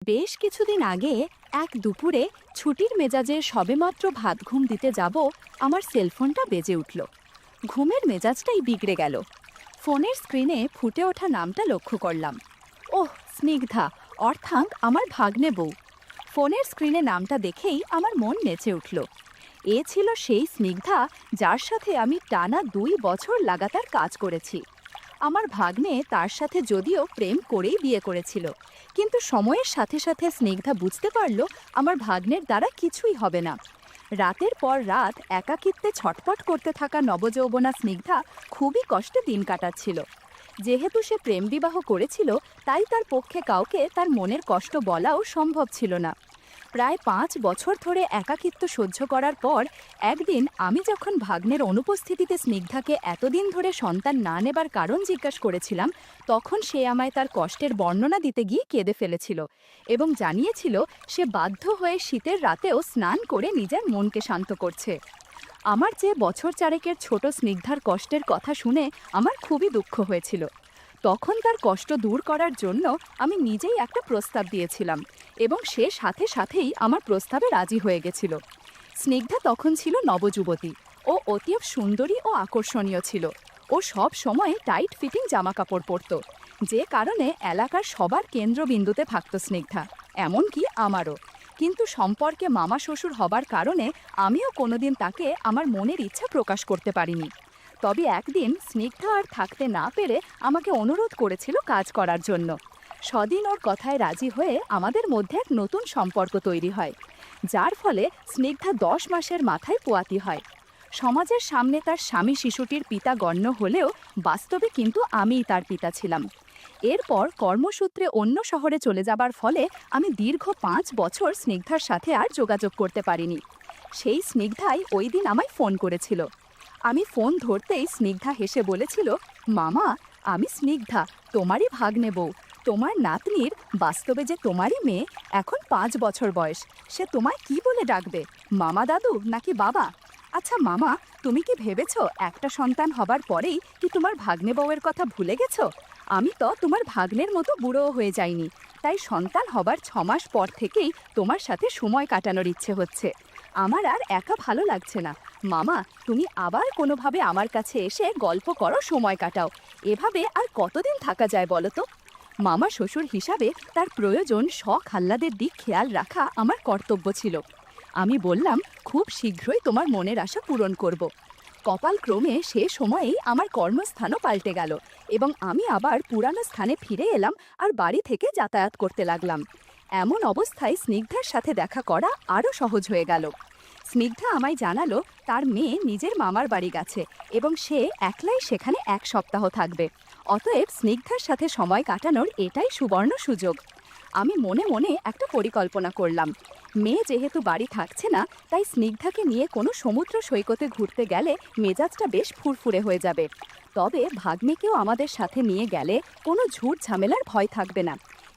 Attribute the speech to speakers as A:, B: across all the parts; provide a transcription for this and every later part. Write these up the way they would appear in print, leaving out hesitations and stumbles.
A: বেশ কিছুদিন আগে এক দুপুরে ছুটির মেজাজে সবেমাত্র ভাত ঘুম দিতে যাব, আমার সেলফোনটা বেজে উঠল। ঘুমের মেজাজটাই বিগড়ে গেল। ফোনের স্ক্রিনে ফুটে ওঠা নামটা লক্ষ্য করলাম। ওহ, স্নিগ্ধা, অর্থাৎ আমার ভাগ্নে বউ। ফোনের স্ক্রিনে নামটা দেখেই আমার মন নেচে উঠল। এ ছিল সেই স্নিগ্ধা যার সাথে আমি টানা 2 বছর লাগাতার কাজ করেছি। আমার ভাগ্নে তার সাথে যদিও প্রেম করেই বিয়ে করেছিল, কিন্তু সময়ের সাথে সাথে স্নিগ্ধা বুঝতে পারল আমার ভাগ্নের দ্বারা কিছুই হবে না। রাতের পর রাত একাকিত্বে ছটফট করতে থাকা নবযৌবনা স্নিগ্ধা খুবই কষ্টে দিন কাটাচ্ছিল। যেহেতু সে প্রেম বিবাহ করেছিল, তাই তার পক্ষে কাউকে তার মনের কষ্ট বলাও সম্ভব ছিল না। প্রায় 5 বছর ধরে একাকিত্ব সহ্য করার পর একদিন আমি যখন ভাগ্নের অনুপস্থিতিতে স্নিগ্ধাকে এতদিন ধরে সন্তান না নেবার কারণ জিজ্ঞাসা করেছিলাম, তখন সে আমায় তার কষ্টের বর্ণনা দিতে গিয়ে কেঁদে ফেলেছিল এবং জানিয়েছিল সে বাধ্য হয়ে শীতের রাতেও স্নান করে নিজের মনকে শান্ত করছে। আমার যে বছর চারেকের ছোট স্নিগ্ধার কষ্টের কথা শুনে আমার খুবই দুঃখ হয়েছিল। তখন তার কষ্ট দূর করার জন্য আমি নিজেই একটা প্রস্তাব দিয়েছিলাম এবং সে সাথে সাথেই আমার প্রস্তাবে রাজি হয়ে গেছিল। স্নিগ্ধা তখন ছিল নবযুবতী। ও অতীব সুন্দরী ও আকর্ষণীয় ছিল। ও সব সময় টাইট ফিটিং জামাকাপড় পরত, যে কারণে এলাকার সবার কেন্দ্রবিন্দুতে থাকত স্নিগ্ধা, এমনকি আমারও। কিন্তু সম্পর্কে মামা শ্বশুর হবার কারণে আমিও কোনোদিন তাকে আমার মনের ইচ্ছা প্রকাশ করতে পারিনি। তবে একদিন স্নিগ্ধা আর থাকতে না পেরে আমাকে অনুরোধ করেছিল কাজ করার জন্য। সেদিন ওর কথায় রাজি হয়ে আমাদের মধ্যে এক নতুন সম্পর্ক তৈরি হয়, যার ফলে স্নিগ্ধা 10 মাসের মাথায় পোয়াতি হয়। সমাজের সামনে তার স্বামী শিশুটির পিতা গণ্য হলেও বাস্তবে কিন্তু আমিই তার পিতা ছিলাম। এরপর কর্মসূত্রে অন্য শহরে চলে যাবার ফলে আমি দীর্ঘ 5 বছর স্নিগ্ধার সাথে আর যোগাযোগ করতে পারিনি। সেই স্নিগ্ধাই ওই দিন আমায় ফোন করেছিল। আমি ফোন ধরতেই স্নিগ্ধা হেসে বলেছিল, মামা, আমি স্নিগ্ধা, তোমারই ভাগ্নে বউ। তোমার নাতনির, বাস্তবে যে তোমারই মেয়ে, এখন 5 বছর বয়স। সে তোমায় কি বলে ডাকবে, মামা দাদু নাকি বাবা? আচ্ছা মামা, তুমি কি ভেবেছো একটা সন্তান হবার পরেই কি তোমার ভাগ্নে বউয়ের কথা ভুলে গেছো? আমি তো তোমার ভাগ্নের মতো বুড়োও হয়ে যাইনি, তাই সন্তান হবার 6 মাস পর থেকেই তোমার সাথে সময় কাটানোর ইচ্ছে হচ্ছে। আমার আর একা ভালো লাগছে না। মামা, তুমি আবার কোনোভাবে আমার কাছে এসে গল্প করো, সময় কাটাও। এভাবে আর কতদিন থাকা যায় বলো তো? মামা শ্বশুর হিসাবে তার প্রয়োজন, শখ আহ্লাদের দিক খেয়াল রাখা আমার কর্তব্য ছিল। আমি বললাম, খুব শীঘ্রই তোমার মনের আশা পূরণ করব। কপালক্রমে সে সময়েই আমার কর্মস্থানও পাল্টে গেল এবং আমি আবার পুরানো স্থানে ফিরে এলাম আর বাড়ি থেকে যাতায়াত করতে লাগলাম। এমন অবস্থায় স্নিগ্ধার সাথে দেখা করা আরও সহজ হয়ে গেল। স্নিগ্ধা আমায় জানালো তার মেয়ে নিজের মামার বাড়ি গেছে এবং সে একলাই সেখানে 1 সপ্তাহ থাকবে। অতএব স্নিগ্ধার সাথে সময় কাটানোর এটাই সুবর্ণ সুযোগ। আমি মনে মনে একটা পরিকল্পনা করলাম। মেয়ে যেহেতু বাড়ি থাকছে না, তাই স্নিগ্ধাকে নিয়ে কোনো সমুদ্র সৈকতে ঘুরতে গেলে মেজাজটা বেশ ফুরফুরে হয়ে যাবে। তবে ভাগ্নেকেও আমাদের সাথে নিয়ে গেলে কোনো ঝুট ঝামেলার ভয় থাকবে না।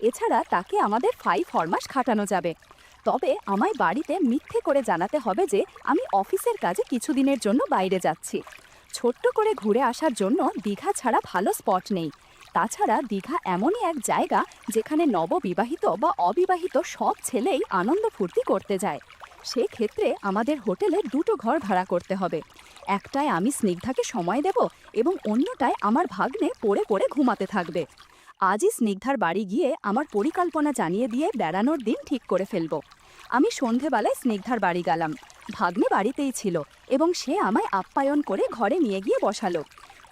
A: এছাড়া তাকে আমাদের 5 ফরমাস খাটানো যাবে। তবে আমায় বাড়িতে মিথ্যে করে জানাতে হবে যে আমি অফিসের কাজে কিছুদিনের জন্য বাইরে যাচ্ছি। ছোট্ট করে ঘুরে আসার জন্য দীঘা ছাড়া ভালো স্পট নেই। তাছাড়া দীঘা এমনই এক জায়গা যেখানে নববিবাহিত বা অবিবাহিত সব ছেলেই আনন্দ ফুর্তি করতে যায়। সেক্ষেত্রে আমাদের হোটেলে 2টো ঘর ভাড়া করতে হবে। একটায় আমি স্নিগ্ধাকে সময় দেব এবং অন্যটায় আমার ভাগ্নে পড়ে পড়ে ঘুমাতে থাকবে। আজই স্নিগ্ধার বাড়ি গিয়ে আমার পরিকল্পনা জানিয়ে দিয়ে বেড়ানোর দিন ঠিক করে ফেলব। আমি সন্ধেবেলায় স্নিগ্ধার বাড়ি গেলাম। ভাগ্নে বাড়িতেই ছিল এবং সে আমায় আপ্যায়ন করে ঘরে নিয়ে গিয়ে বসালো।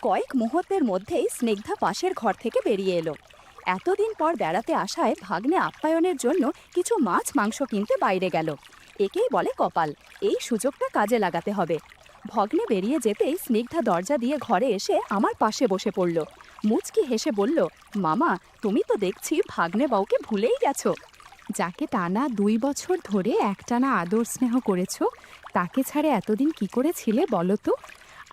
A: কয়েক মুহূর্তের মধ্যেই স্নিগ্ধা পাশের ঘর থেকে বেরিয়ে এলো। এতদিন পর বেড়াতে আসায় ভাগ্নে আপ্যায়নের জন্য কিছু মাছ মাংস কিনতে বাইরে গেল। একেই বলে কপাল, এই সুযোগটা কাজে লাগাতে হবে। ভগ্নে বেরিয়ে যেতেই স্নিগ্ধা দরজা দিয়ে ঘরে এসে আমার পাশে বসে পড়ল। মুচকি হেসে বলল, মামা, তুমি তো দেখছি ভাগ্নে বউকে ভুলেই গেছো। যাকে টানা 2 বছর ধরে একটানা আদর স্নেহ করেছো, তাকে ছাড়ে এতদিন কি করেছিলে বলো তো?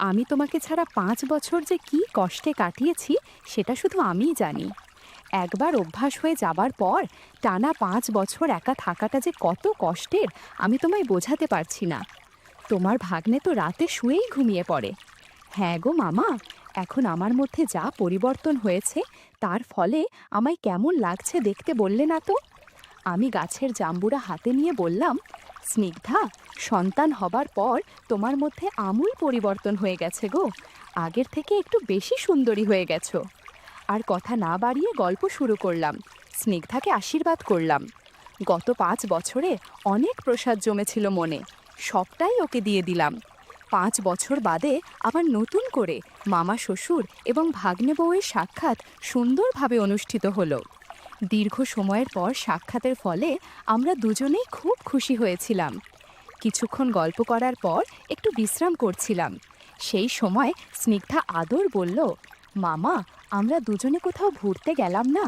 A: আমি তোমাকে ছাড়া 5 বছর যে কি কষ্টে কাটিয়েছি সেটা শুধু আমিই জানি। একবার অভ্যাস হয়ে যাবার পর টানা 5 বছর একা থাকাটা যে কত কষ্টের আমি তোমায় বোঝাতে পারছি না। তোমার ভাগ্নে তো রাতে শুয়েই ঘুমিয়ে পড়ে। হ্যাঁ গো মামা, এখন আমার মধ্যে যা পরিবর্তন হয়েছে তার ফলে আমায় কেমন লাগছে দেখতে বললে না তো? আমি গাছের জাম্বুরা হাতে নিয়ে বললাম, স্নিগ্ধা, সন্তান হবার পর তোমার মধ্যে আমূল পরিবর্তন হয়ে গেছে গো। আগের থেকে একটু বেশি সুন্দরী হয়ে গেছো। আর কথা না বাড়িয়ে গল্প শুরু করলাম। স্নিগ্ধাকে আশীর্বাদ করলাম। গত 5 বছরে অনেক প্রসাদ জমেছিল মনে, সবটাই ওকে দিয়ে দিলাম। 5 বছর বাদে আবার নতুন করে মামা শ্বশুর এবং ভাগ্নে বউয়ের সাক্ষাৎ সুন্দরভাবে অনুষ্ঠিত হলো। দীর্ঘ সময়ের পর সাক্ষাতের ফলে আমরা দুজনেই খুব খুশি হয়েছিলাম। কিছুক্ষণ গল্প করার পর একটু বিশ্রাম করছিলাম। সেই সময় স্নিগ্ধা আদর বলল, মামা, আমরা দুজনে কোথাও ঘুরতে গেলাম না?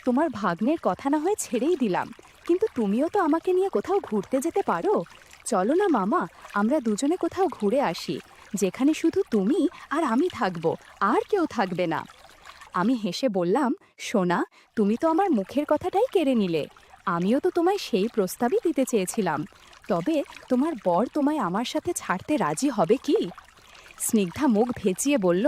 A: তোমার ভাগ্নের কথা না হয় ছেড়েই দিলাম, কিন্তু তুমিও তো আমাকে নিয়ে কোথাও ঘুরতে যেতে পারো। চলো না মামা, আমরা দুজনে কোথাও ঘুরে আসি, যেখানে শুধু তুমি আর আমি থাকবো, আর কেউ থাকবে না। আমি হেসে বললাম, সোনা, তুমি তো আমার মুখের কথাটাই কেড়ে নিলে। আমিও তো তোমায় সেই প্রস্তাবই দিতে চেয়েছিলাম। তবে তোমার বর তোমায় আমার সাথে ছাড়তে রাজি হবে কি? স্নিগ্ধা মুখ ভেজিয়ে বলল,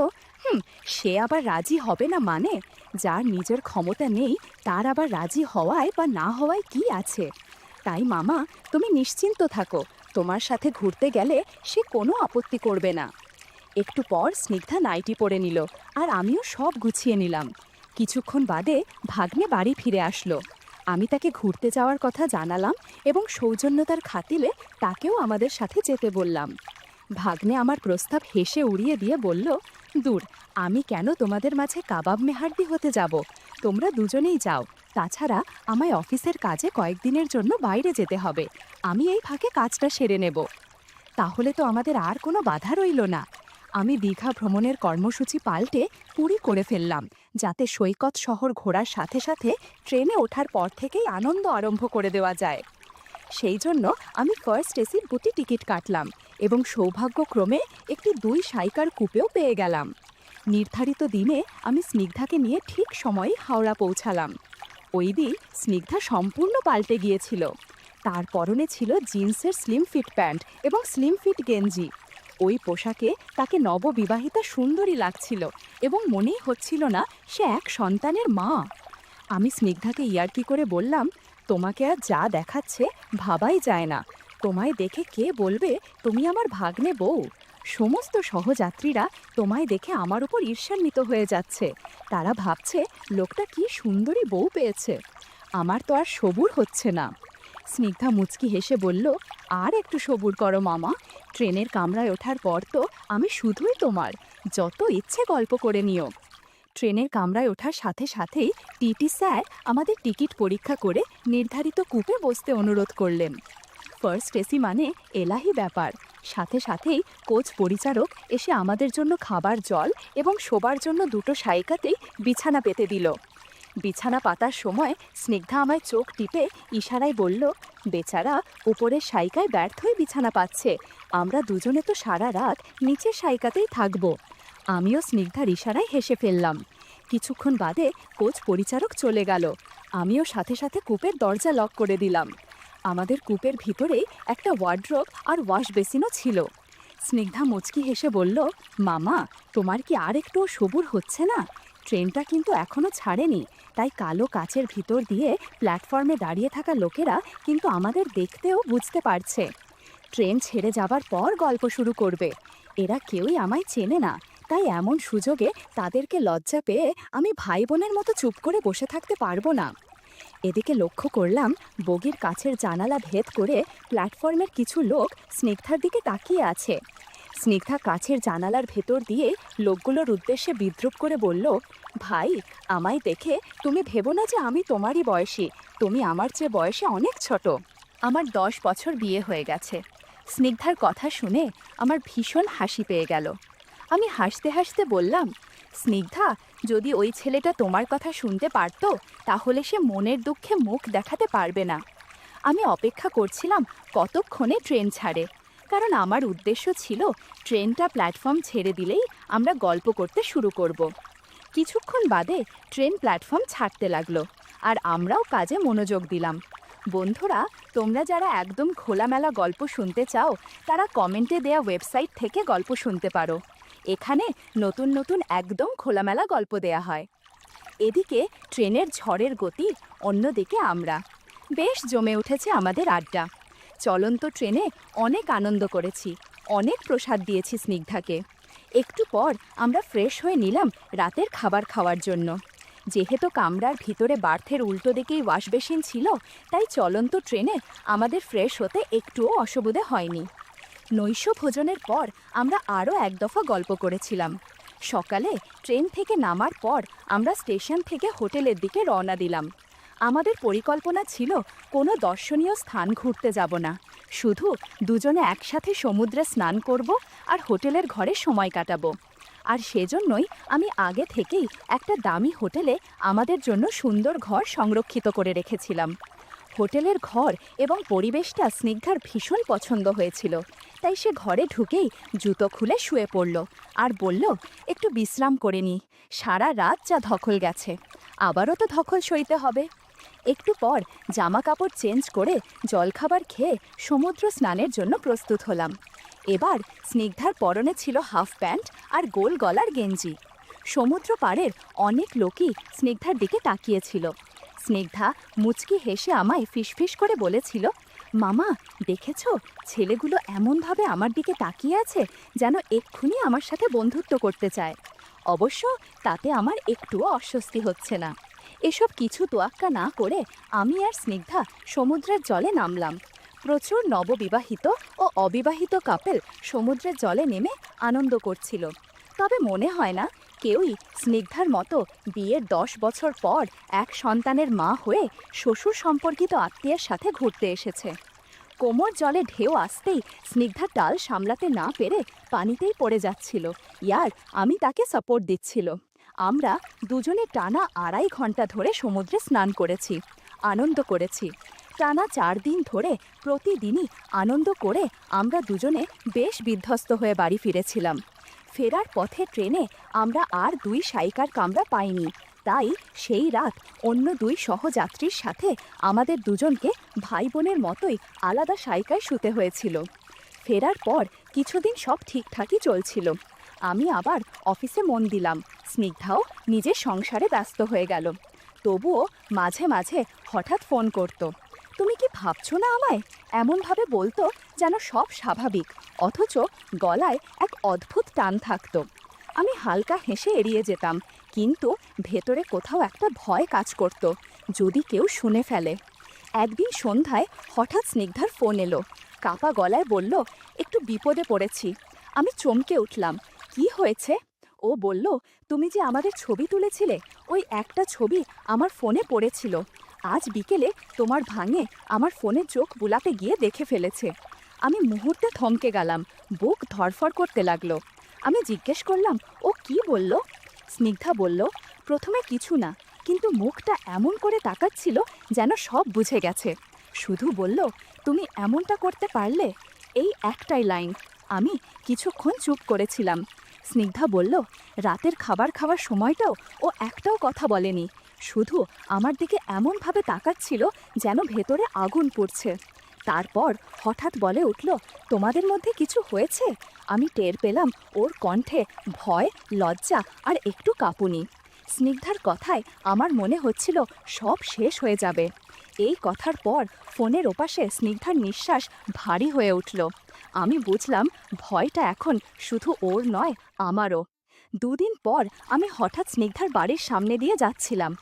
A: সে আবার রাজি হবে না মানে? যার নিজের ক্ষমতা নেই তার আবার রাজি হওয়ায় বা না হওয়ায় কি আছে? তাই মামা, তুমি নিশ্চিন্ত থাকো, তোমার সাথে ঘুরতে গেলে সে কোনো আপত্তি করবে না। একটু পর স্নিগ্ধা নাইটি পরে নিল, আর আমিও সব গুছিয়ে নিলাম। কিছুক্ষণ বাদে ভাগ্নে বাড়ি ফিরে আসলো। আমি তাকে ঘুরতে যাওয়ার কথা জানালাম এবং সৌজন্যতার খাতিলে তাকেও আমাদের সাথে যেতে বললাম। ভাগ্নে আমার প্রস্তাব হেসে উড়িয়ে দিয়ে বলল, দূর, আমি কেন তোমাদের মাঝে কাবাব মেহার্দি হতে যাব? তোমরা দুজনেই যাও। তাছাড়া আমায় অফিসের কাজে কয়েকদিনের জন্য বাইরে যেতে হবে, আমি এই ফাঁকে কাজটা সেরে নেব। তাহলে তো আমাদের আর কোনো বাধা রইল না। আমি দীঘা ভ্রমণের কর্মসূচি পাল্টে পুরী করে ফেললাম, যাতে সৈকত শহর ঘোরার সাথে সাথে ট্রেনে ওঠার পর থেকেই আনন্দ আরম্ভ করে দেওয়া যায়। সেই জন্য আমি ফার্স্ট এসির দুটি টিকিট কাটলাম এবং সৌভাগ্যক্রমে একটি 2 সাইকার কুপেও পেয়ে গেলাম। নির্ধারিত দিনে আমি স্নিগ্ধাকে নিয়ে ঠিক সময়ে হাওড়া পৌঁছালাম। ওই দিন স্নিগ্ধা সম্পূর্ণ পাল্টে গিয়েছিল। তার পরনে ছিল জিন্সের স্লিম ফিট প্যান্ট এবং স্লিম ফিট গেঞ্জি। ওই পোশাকে তাকে নববিবাহিতা সুন্দরী লাগছিল এবং মনেই হচ্ছিল না সে এক সন্তানের মা। আমি স্নিগ্ধাকে ইয়ার্কি করে বললাম, তোমাকে আর যা দেখাচ্ছে ভাবাই যায় না। তোমায় দেখে কে বলবে তুমি আমার ভাগ্নে বউ? সমস্ত সহযাত্রীরা তোমায় দেখে আমার উপর ঈর্ষান্বিত হয়ে যাচ্ছে। তারা ভাবছে লোকটা কি সুন্দরী বউ পেয়েছে। আমার তো আর সবুর হচ্ছে না। স্নিগ্ধা মুচকি হেসে বলল, আর একটু সবুর করো মামা। ট্রেনের কামরায় ওঠার পর তো আমি শুধুই তোমার, যত ইচ্ছে গল্প করে নিও। ট্রেনের কামরায় ওঠার সাথে সাথেই টিটি স্যার আমাদের টিকিট পরীক্ষা করে নির্ধারিত কূপে বসতে অনুরোধ করলেন। ফার্স্ট এসি মানে এলাহি ব্যাপার। সাথে সাথেই কোচ পরিচারক এসে আমাদের জন্য খাবার, জল এবং শোবার জন্য 2টো সাইকাতেই বিছানা পেতে দিল। বিছানা পাতার সময় স্নিগ্ধা আমায় চোখ টিপে ইশারায় বলল, বেচারা উপরের সাইকায় ব্যর্থ হয়ে বিছানা পাচ্ছে, আমরা দুজনে তো সারা রাত নিচের সাইকাতেই থাকবো। আমিও স্নিগ্ধার ইশারায় হেসে ফেললাম। কিছুক্ষণ বাদে কোচ পরিচারক চলে গেল। আমিও সাথে সাথে কূপের দরজা লক করে দিলাম। আমাদের কূপের ভিতরেই একটা ওয়ার্ড্রোব আর ওয়াশ বেসিনও ছিল। স্নিগ্ধা মুচকি হেসে বলল, মামা, তোমার কি আর একটু সবুর হচ্ছে না? ট্রেনটা কিন্তু এখনও ছাড়েনি, তাই কালো কাচের ভিতর দিয়ে প্ল্যাটফর্মে দাঁড়িয়ে থাকা লোকেরা কিন্তু আমাদের দেখতেও বুঝতে পারছে। ট্রেন ছেড়ে যাবার পর গল্প শুরু করবে। এরা কেউই আমায় চেনে না, তাই এমন সুযোগে তাদেরকে লজ্জা পেয়ে আমি ভাই বোনের মতো চুপ করে বসে থাকতে পারবো না। এদিকে লক্ষ্য করলাম বগির কাছের জানালা ভেদ করে প্ল্যাটফর্মের কিছু লোক স্নিগ্ধার দিকে তাকিয়ে আছে। স্নিগ্ধা কাছের জানালার ভেতর দিয়ে লোকগুলোর উদ্দেশ্যে বিদ্রূপ করে বলল, ভাই, আমায় দেখে তুমি ভেবো না যে আমি তোমারই বয়সী। তুমি আমার চেয়ে বয়সে অনেক ছোট। আমার 10 বছর বিয়ে হয়ে গেছে। স্নিগ্ধার কথা শুনে আমার ভীষণ হাসি পেয়ে গেল। আমি হাসতে হাসতে বললাম, স্নিগ্ধা, যদি ওই ছেলেটা তোমার কথা শুনতে পারতো তাহলে সে মনের দুঃখে মুখ দেখাতে পারবে না। আমি অপেক্ষা করছিলাম কতক্ষণে ট্রেন ছাড়ে, কারণ আমার উদ্দেশ্য ছিল ট্রেনটা প্ল্যাটফর্ম ছেড়ে দিলেই আমরা গল্প করতে শুরু করব। কিছুক্ষণ বাদে ট্রেন প্ল্যাটফর্ম ছাড়তে লাগলো, আর আমরাও কাজে মনোযোগ দিলাম। বন্ধুরা, তোমরা যারা একদম খোলামেলা গল্প শুনতে চাও তারা কমেন্টে দেয়া ওয়েবসাইট থেকে গল্প শুনতে পারো। এখানে নতুন নতুন একদম খোলামেলা গল্প দেয়া হয়। এদিকে ট্রেনের ঝড়ের গতি, অন্যদিকে আমরা। বেশ জমে উঠেছে আমাদের আড্ডা। চলন্ত ট্রেনে অনেক আনন্দ করেছি, অনেক প্রসাদ দিয়েছি স্নিগ্ধাকে। একটু পর আমরা ফ্রেশ হয়ে নিলাম রাতের খাবার খাওয়ার জন্য। যেহেতু কামরার ভিতরে বার্থের উল্টো দিকেই ওয়াশ বেসিন ছিল, তাই চলন্ত ট্রেনে আমাদের ফ্রেশ হতে একটুও অসুবিধে হয়নি। নৈশ ভোজনের পর আমরা আরও এক দফা গল্প করেছিলাম। সকালে ট্রেন থেকে নামার পর আমরা স্টেশন থেকে হোটেলের দিকে রওনা দিলাম। আমাদের পরিকল্পনা ছিল কোনো দর্শনীয় স্থান ঘুরতে যাব না, শুধু দুজনে একসাথে সমুদ্রে স্নান করব আর হোটেলের ঘরে সময় কাটাবো। আর সেজন্যই আমি আগে থেকেই একটা দামি হোটেলে আমাদের জন্য সুন্দর ঘর সংরক্ষিত করে রেখেছিলাম। হোটেলের ঘর এবং পরিবেশটা স্নিগ্ধার ভীষণ পছন্দ হয়েছিল, তাই সে ঘরে ঢুকেই জুতো খুলে শুয়ে পড়ল আর বলল, একটু বিশ্রাম করে নি, সারা রাত যা ধকল গেছে, আবারও তো ধকল সইতে হবে। একটু পর জামা কাপড় চেঞ্জ করে জলখাবার খেয়ে সমুদ্র স্নানের জন্য প্রস্তুত হলাম। এবার স্নিগ্ধার পরনে ছিল হাফ প্যান্ট আর গোল গলার গেঞ্জি। সমুদ্র পাড়ের অনেক লোকই স্নিগ্ধার দিকে তাকিয়েছিল। স্নিগ্ধা মুচকি হেসে আমায় ফিসফিস করে বলেছিল, মামা দেখেছ, ছেলেগুলো এমনভাবে আমার দিকে তাকিয়ে আছে যেন এক্ষুনি আমার সাথে বন্ধুত্ব করতে চায়। অবশ্য তাতে আমার একটুও অস্বস্তি হচ্ছে না। এসব কিছু তোয়াক্কা না করে আমি আর স্নিগ্ধা সমুদ্রের জলে নামলাম। প্রচুর নববিবাহিত ও অবিবাহিত কাপল সমুদ্রের জলে নেমে আনন্দ করছিল। তবে মনে হয় না কেউই স্নিগ্ধার মতো বিয়ের 10 বছর পর এক সন্তানের মা হয়ে শ্বশুর সম্পর্কিত আত্মীয়ের সাথে ঘুরতে এসেছে। কোমর জলে ঢেউ আসতেই স্নিগ্ধা টাল সামলাতে না পেরে পানিতেই পড়ে যাচ্ছিল, ইয়ার আমি তাকে সাপোর্ট দিচ্ছিল। আমরা দুজনে টানা 2.5 ঘন্টা ধরে সমুদ্রে স্নান করেছি, আনন্দ করেছি। টানা 4 দিন ধরে প্রতিদিনই আনন্দ করে আমরা দুজনে বেশ বিধ্বস্ত হয়ে বাড়ি ফিরেছিলাম। ফেরার পথে ট্রেনে আমরা আর 2 সাইকার কামরা পাইনি, তাই সেই রাত অন্য 2 সহযাত্রীর সাথে আমাদের দুজনকে ভাই বোনের মতোই আলাদা সাইকায় শুতে হয়েছিল। ফেরার পর কিছুদিন সব ঠিকঠাকই চলছিল। আমি আবার অফিসে মন দিলাম, স্নিগ্ধাও নিজের সংসারে ব্যস্ত হয়ে গেল। তবুও মাঝে মাঝে হঠাৎ ফোন করত। তুমি কি ভাবছো না আমায়? এমনভাবে বলতো যেন সব স্বাভাবিক, অথচ গলায় এক অদ্ভুত টান থাকত। আমি হালকা হেসে এড়িয়ে যেতাম, কিন্তু ভেতরে কোথাও একটা ভয় কাজ করত, যদি কেউ শুনে ফেলে। একদিন সন্ধ্যায় হঠাৎ স্নিগ্ধার ফোন এলো। কাপা গলায় বলল, একটু বিপদে পড়েছি। আমি চমকে উঠলাম, কি হয়েছে? ও বলল, তুমি যে আমাদের ছবি তুলেছিলে, ওই একটা ছবি আমার ফোনে পড়েছিল। আজ বিকেলে তোমার ভাঙে আমার ফোনে চোখ বুলাতে গিয়ে দেখে ফেলেছে। আমি মুহূর্তে থমকে গেলাম, বুক ধড়ফড় করতে লাগলো। আমি জিজ্ঞেস করলাম, ও কি বলল? স্নিগ্ধা বলল, প্রথমে কিছু না, কিন্তু মুখটা এমন করে তাকাচ্ছিল যেন সব বুঝে গেছে। শুধু বলল, তুমি এমনটা করতে পারলে? এই একটাই লাইন। আমি কিছুক্ষণ চুপ করেছিলাম। স্নিগ্ধা বলল, রাতের খাবার খাওয়ার সময়টাও ও একটাও কথা বলেনি, শুধু আমার দিকে এমনভাবে তাকাচ্ছিল যেন ভেতরে আগুন পড়ছে। তারপর হঠাৎ বলে উঠল, তোমাদের মধ্যে কিছু হয়েছে? আমি টের পেলাম ওর কণ্ঠে ভয়, লজ্জা আর একটু কাঁপুনি। স্নিগ্ধার কথায় আমার মনে হচ্ছিল সব শেষ হয়ে যাবে। এই কথার পর ফোনের ওপাশে স্নিগ্ধার নিঃশ্বাস ভারী হয়ে উঠল। আমি বুঝলাম ভয়টা এখন শুধু ওর নয়, আমারও। 2 দিন পর আমি হঠাৎ স্নিগ্ধার বাড়ির সামনে দিয়ে যাচ্ছিলাম।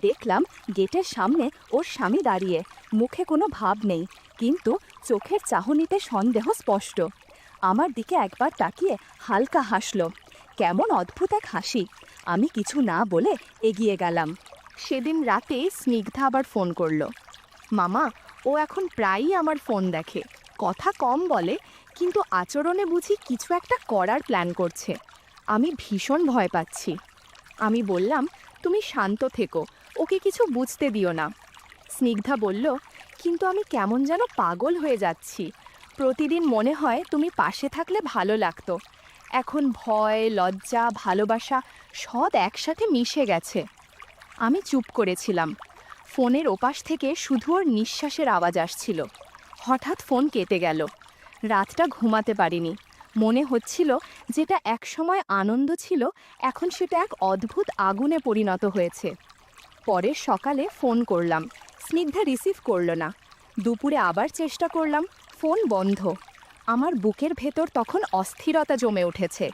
A: দেখলাম গেটের সামনে ওর স্বামী দাঁড়িয়ে, মুখে কোনো ভাব নেই, কিন্তু চোখের চাহনিতে সন্দেহ স্পষ্ট। আমার দিকে একবার তাকিয়ে হালকা হাসল, কেমন অদ্ভুত এক হাসি। আমি কিছু না বলে এগিয়ে গেলাম। সেদিন রাতে স্নিগ্ধা আবার ফোন করলো। মামা, ও এখন প্রায়ই আমার ফোন দেখে, কথা কম বলে, কিন্তু আচরণে বুঝি কিছু একটা করার প্ল্যান করছে। আমি ভীষণ ভয় পাচ্ছি। আমি বললাম, তুমি শান্ত থেকো, ওকে কিছু বুঝতে দিও না। স্নিগ্ধা বলল, কিন্তু আমি কেমন যেন পাগল হয়ে যাচ্ছি। প্রতিদিন মনে হয় তুমি পাশে থাকলে ভালো লাগতো। এখন ভয়, লজ্জা, ভালোবাসা সব একসাথে মিশে গেছে। আমি চুপ করেছিলাম। ফোনের ওপাশ থেকে শুধু ওর নিঃশ্বাসের আওয়াজ আসছিল। হঠাৎ ফোন কেটে গেল। রাতটা ঘুমাতে পারিনি। মনে হচ্ছিল যেটা একসময় আনন্দ ছিল, এখন সেটা এক অদ্ভুত আগুনে পরিণত হয়েছে। পরের সকালে ফোন করলাম। স্নিগ্ধা রিসিভ করলো না। দুপুরে আবার চেষ্টা করলাম, ফোন বন্ধ। আমার বুকের ভেতর তখন অস্থিরতা জমে উঠেছে।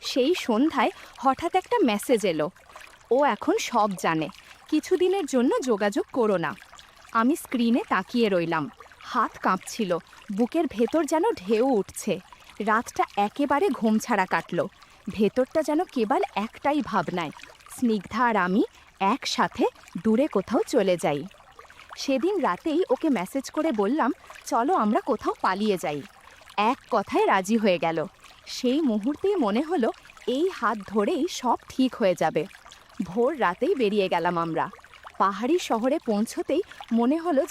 A: সেই সন্ধ্যায় হঠাৎ একটা মেসেজ এলো, ও এখন সব জানে, কিছুদিনের জন্য যোগাযোগ করো না। আমি স্ক্রিনে তাকিয়ে রইলাম, হাত কাঁপছিল, বুকের ভেতর যেন ঢেউ উঠছে। রাতটা একেবারে ঘুমছাড়া কাটল। ভেতরটা যেন কেবল একটাই ভাবনায়, স্নিগ্ধা আর আমি একসাথে দূরে কোথাও চলে যাই। সেদিন রাতেই ওকে মেসেজ করে বললাম, চলো আমরা কোথাও পালিয়ে যাই। এক কথায় রাজি হয়ে গেল। সেই মুহূর্তেই মনে হলো এই হাত ধরেই সব ঠিক হয়ে যাবে। ভোর রাতেই বেরিয়ে গেলাম আমরা। পাহাড়ি শহরে পৌঁছতেই মনে হলো